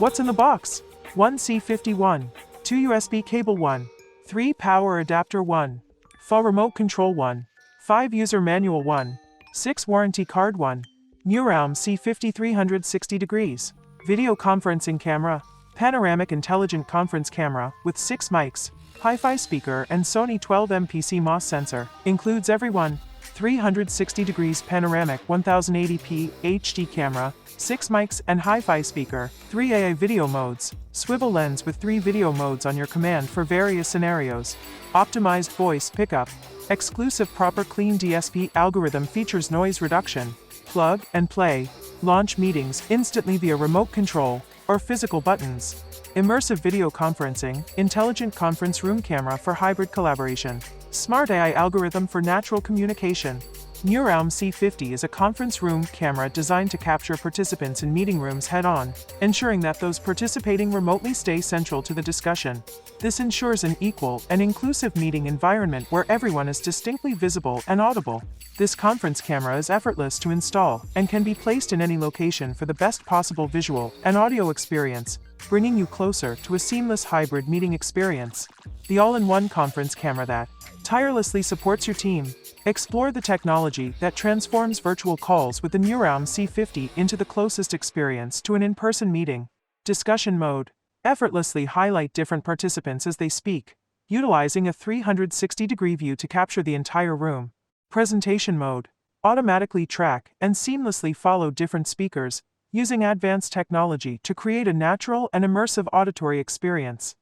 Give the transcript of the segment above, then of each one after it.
What's in the box? 1 C50 2 USB cable 1, 3 power adapter 1, 4 remote control 1, 5 user manual 1, 6 warranty card 1, Nuroum C50 360 degrees, video conferencing camera, panoramic intelligent conference camera with 6 mics, hi-fi speaker and Sony 12MP CMOS sensor, includes every one, 360 degrees panoramic 1080p HD camera, 6 mics and hi-fi speaker, 3 AI video modes, swivel lens with 3 video modes on your command for various scenarios, optimized voice pickup, exclusive proper clean DSP algorithm features noise reduction, plug and play, launch meetings instantly via remote control or physical buttons, immersive video conferencing, intelligent conference room camera for hybrid collaboration, smart AI algorithm for natural communication. Nuroum C50 is a conference room camera designed to capture participants in meeting rooms head-on, ensuring that those participating remotely stay central to the discussion. This ensures an equal and inclusive meeting environment where everyone is distinctly visible and audible. This conference camera is effortless to install and can be placed in any location for the best possible visual and audio experience, bringing you closer to a seamless hybrid meeting experience. The all-in-one conference camera that tirelessly supports your team. Explore the technology that transforms virtual calls with the Nuroum C50 into the closest experience to an in-person meeting. Discussion mode. Effortlessly highlight different participants as they speak, utilizing a 360-degree view to capture the entire room. Presentation mode. Automatically track and seamlessly follow different speakers, using advanced technology to create a natural and immersive auditory experience.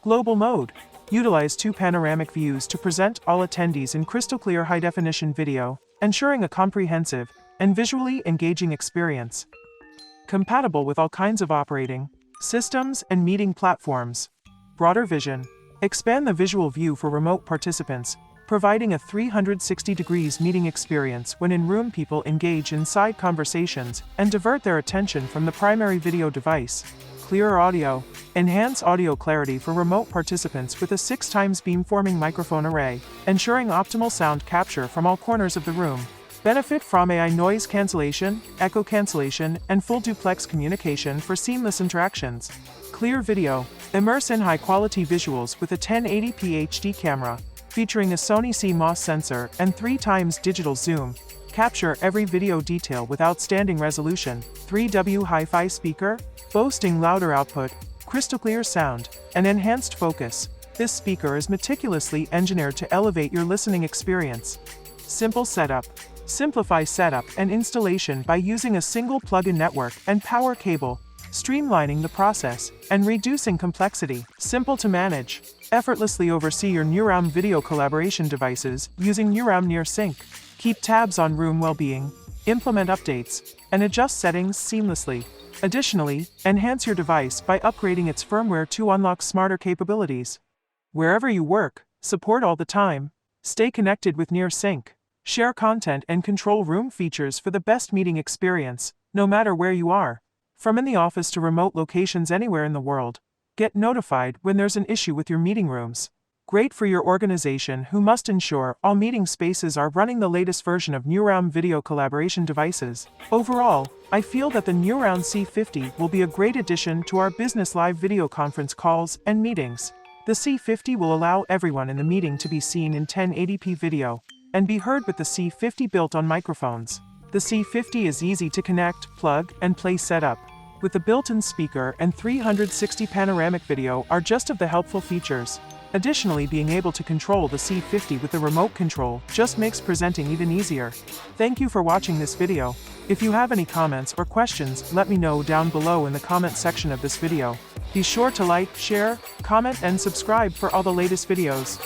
Global mode. Utilize 2 panoramic views to present all attendees in crystal-clear high-definition video, ensuring a comprehensive and visually engaging experience. Compatible with all kinds of operating systems and meeting platforms. Broader vision. Expand the visual view for remote participants, providing a 360 degrees meeting experience when in room. People engage in side conversations and divert their attention from the primary video device. Clearer audio. Enhance audio clarity for remote participants with a 6x beamforming microphone array, ensuring optimal sound capture from all corners of the room. Benefit from AI noise cancellation, echo cancellation, and full duplex communication for seamless interactions. Clear video. Immerse in high-quality visuals with a 1080p HD camera, featuring a Sony CMOS sensor and 3x digital zoom. Capture every video detail with outstanding resolution. 3W hi-fi speaker, boasting louder output, crystal clear sound, and enhanced focus. This speaker is meticulously engineered to elevate your listening experience. Simple setup. Simplify setup and installation by using a single plug-in network and power cable, streamlining the process and reducing complexity. Simple to manage. Effortlessly oversee your Nuroum video collaboration devices using Nuroum Near Sync. Keep tabs on room well-being, implement updates, and adjust settings seamlessly. Additionally, enhance your device by upgrading its firmware to unlock smarter capabilities. Wherever you work, support all the time. Stay connected with Near Sync. Share content and control room features for the best meeting experience, no matter where you are. From in the office to remote locations anywhere in the world. Get notified when there's an issue with your meeting rooms. Great for your organization who must ensure all meeting spaces are running the latest version of Nuroum video collaboration devices. Overall, I feel that the Nuroum C50 will be a great addition to our business live video conference calls and meetings. The C50 will allow everyone in the meeting to be seen in 1080p video and be heard with the C50 built-on microphones. The C50 is easy to connect, plug, and play setup. With the built-in speaker and 360 panoramic video are just of the helpful features. Additionally, being able to control the C50 with the remote control just makes presenting even easier. Thank you for watching this video. If you have any comments or questions, let me know down below in the comment section of this video. Be sure to like, share, comment, and subscribe for all the latest videos.